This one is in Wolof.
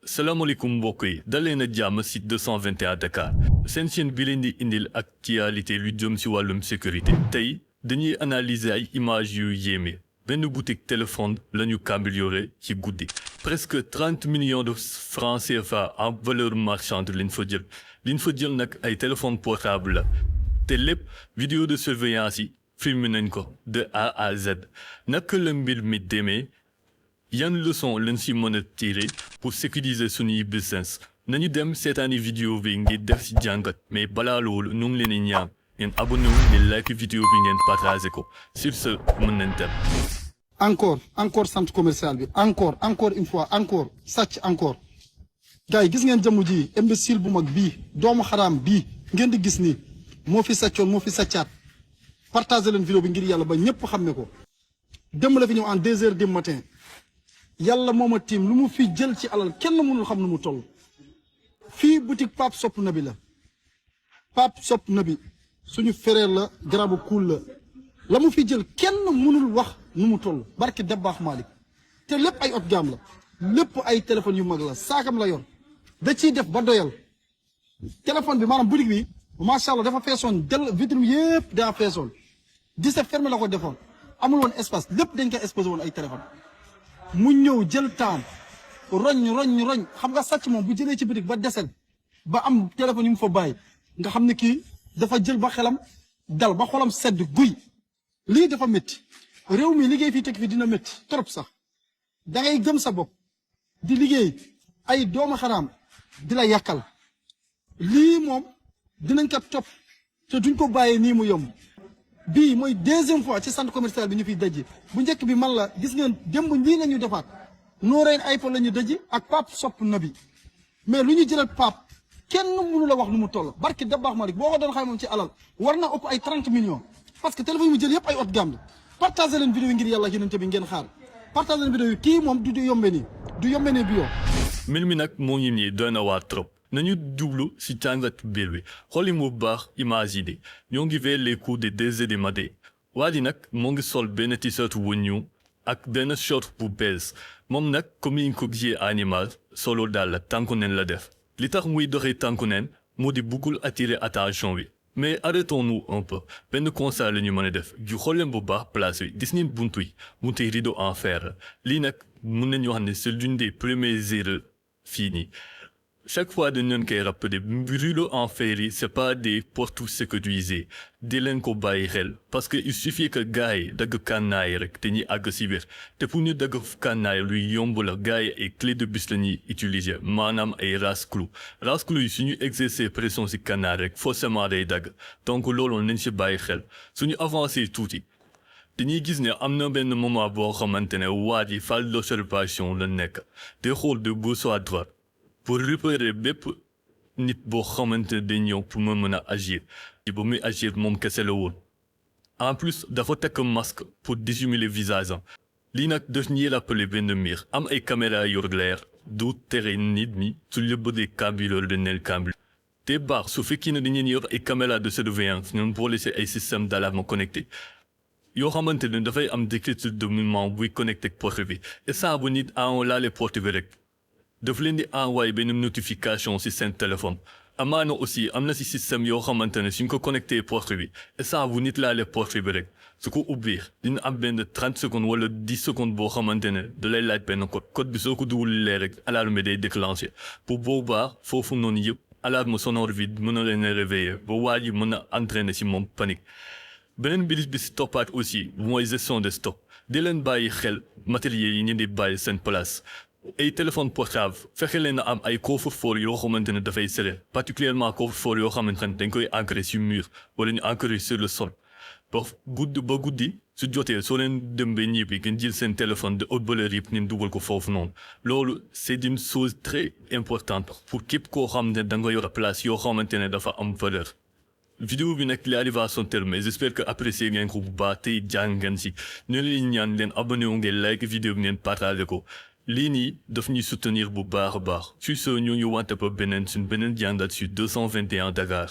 salaamaaleykum mbokk yi dalee na jàmm site 221 Dakar seen chaîne bi leen di indil actualité lu jëm ci wàllum sécurité tey dañuy analyser ay images yu yéeme benn boutique téléphone lañu cambriolé ci guddi presque 30 millions de francs CFA en valeur marchande liñ fa jël nag ay téléphone portable la te lépp vidéo de surveillance yi filmé nañ ko de A à Z naka la mbir mi demee yan leçon lañ ci mën a tirer pour sécuriser suñuy business nañu dem seetaani vidéo bi ngir def ci jàngat mais balaa loolu ñu ngi leen di ñaan ngeen abonné wu ngeen like vidéo bi ngeen partagé ko sur ce mën nañ dem. encore centre commercial bi encore une fois encore sàcc encore gars yi gis ngeen jëmm ji imbécile bu mag bii doomu xaraam bii ngeen di gis nii moo fi sàccoon moo fi sàccaat partagé leen vidéo bi ngir yàlla ba ñëpp xam ne ko dem la fi ñëw en 2 heures du matin. yàlla mooma tiim lu mu fi jël ci alal kenn mënul xam nu mu toll fii boutique Pape Sopp Nabi la Pape Sopp Nabi suñu frère la garabu kuul la mu fi jël kenn mënul wax nu mu toll barki Dabbaax Malick te lépp ay haut de gamme la lépp ay téléphones yu mag la saakam la yor da ciy def ba doyal téléphone bi maanaam boutique bi macha allah dafa feesoon del vitre yëpp daa feesoon 17 fermé la ko defoon amul woon espace lépp dañ koy exposé woon ay téléphone mu ñëw jël temps roñ xam nga sàcc moom bu jëlee ci bitik ba desel ba am téléphone yu mu fa bàyyi nga xam ne kii dafa jël ba xelam dal ba xolam sedd guy lii dafa métti réew mi liggéey fii teg fi dina métti trop sax da ngay gëm sa bopp di liggéey ay doomu xaraam di la yàqal lii moom dinañ ko topp te duñ ko bàyyee nii mu yomb bii mooy 2e fois ci centre commercial bi ñu fiy dajji bu njëkk bi man la gis ngeen démb lii nga ñu defaat nooreen iPhone la ñu dajji ak Pape Sopp Nabi mais lu ñu jëlal Pape kenn mënu la wax nu mu toll barki Dabbaax Malick boo ko doon xayma moom ci alal war na ëpp ay 30 millions parce que téléphone yi mu jël yëpp ay haut de gamme la partagé leen vidéo yi ngir yàlla yonent bi ngeen xaar partagé leen vidéo yi kii moom du yombe nii bi yow. mbir mi nag moo ngi nii doy na waar trop. nañu jublu ci jàngat biir bi xooli mu baax imaginer ñoo ngi vers les coups de 2 heures du matin waa ji nag moo ngi sol benn t-shirt wëññu ak benn short bu bees moom nag comme ni ñu ko gisee animal solo daal la tànku neen la def li tax muy doxee tànku neen moo di buggul attirer attention bi mais arrêtons-nous un peu benn constat la ñu mën a def ju xooleen bu baax place bi gis ngeen buntu rideau en fer lii nag mun nañu wax ne c'est l'une des premières erreurs fii nii. Chaque fois dañ leen koy rappeler rideau en fer yi c'est pas des portes sécurisées di leen ko bàyyi xel parce que il suffit que gars yi dagg kànnaay rek dañuy àgg ci biir te pour ñu dagg kànnaay luy yomb la gars yi ay clé de bus la ñuy utiliser maanaam ay rasse-clou yi suñu exercer pression ci kànnaay rek forcément day dagg donc loolu nañ ci bàyyi xel suñu avancer tuuti dañuy gis ne am na benn moment boo xamante ne waa ji phase d'observation la nekk day xool de gauche à droite pour repérer bépp nit boo xamante ne day ñëw pour mu mën a agir ba muy agir moom kese la woon en plus dafa tekk masque pour dissimuler visage am lii nag daf ñuy rappeler benn mbir am ay caméra yor leer du tere nit ñi su ñu bëggee cambrioleur de nel cambrioleur te baax su fekkee ne dañuy yor ay caméra de surveillance ñoom boole si ay système d'alarme connecté yoo xamante ne dafay am détecteur de mouvement buy connecté ak porte bi et ça bu nit en laale porte bi rek daf leen di envoyer benn notification ci seen téléphone amaana aussi am na ci système yoo xamante ne suñ ko connecté porte bi et ça bu nit laale porte bi rek su ko ubbiir dina am benn 30 secondes wala 10 secondes boo xamante ne da lay laaj benn code bi soo ko dugalee rek alarme bi day déclenché pour boobaa foofu noonu yëpp alarme sonore bi mën na leen réveiller ba waa ji mën a entraîner ci moom panique beneen bi ci toppaat aussi mooy gestion de stock di leen bàyyi xel matériels yi ñu di bàyyi seen place ay téléphone portable fexe leen a am ay coffre-fort yoo xamante ne dafay serré particulièrement coffre-fort yoo xamante ne dañ koy ancrer sur mur wala ñu ancrer sur le sol ba guddi su jotee soo leen dem ba ñibbi ngeen jël seen téléphone de haute valeur yëpp ngeen dugal ko foofu noonu loolu c'est une chose très importante pour képp koo xam ne da nga yor place yoo xamante ne dafa am valeur. vidéo bi nag li arrive à son terme mais j'espère que apprécier ngeen ko bu baax tey jàng ngeen si ñu leen ñaan leen abonné wu ngeen like vidéo bi ngeen partagé ko. lii nii daf ñuy soutenir bu baax a baax sur ce ñu wante ba beneen suñ beneen jàngat sur 221 Dakar